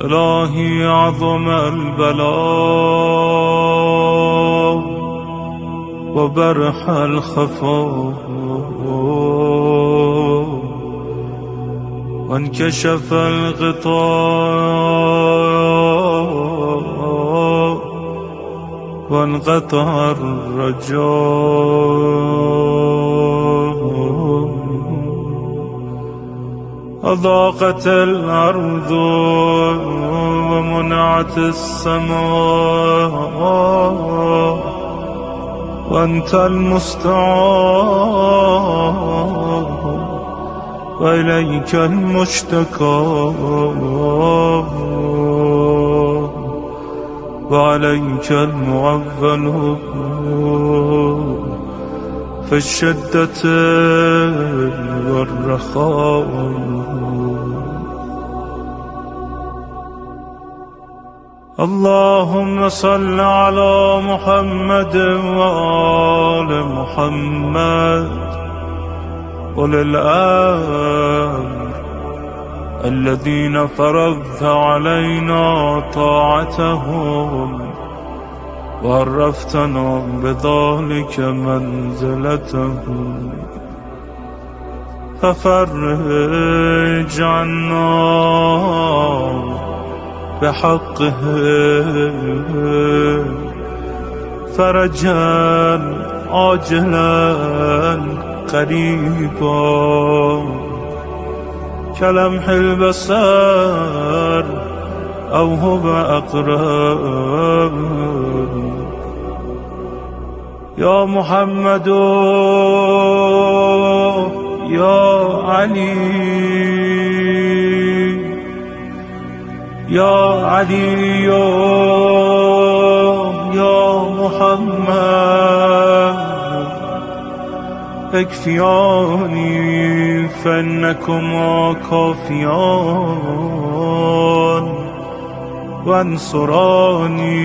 إلهي عظم البلاء وبرح الخفاء وانكشف الغطاء وانقطع الرجاء أضاقت الأرض ومنعت السماء وأنت المستعان وإليك المشتكى وعليك المعول في الشدة والرخاء. اللهم صل على محمد وآل محمد أولي الأمر الذين فرضت علينا طاعتهم وعرفتنا بذلك منزلتهم، ففرج عنا بحقهم فرجا عاجلا قريبا كلمح البصر أو هو أقرب. يا محمد يا علي يا علي يا محمد اكفياني فإنكما كافيان وانصراني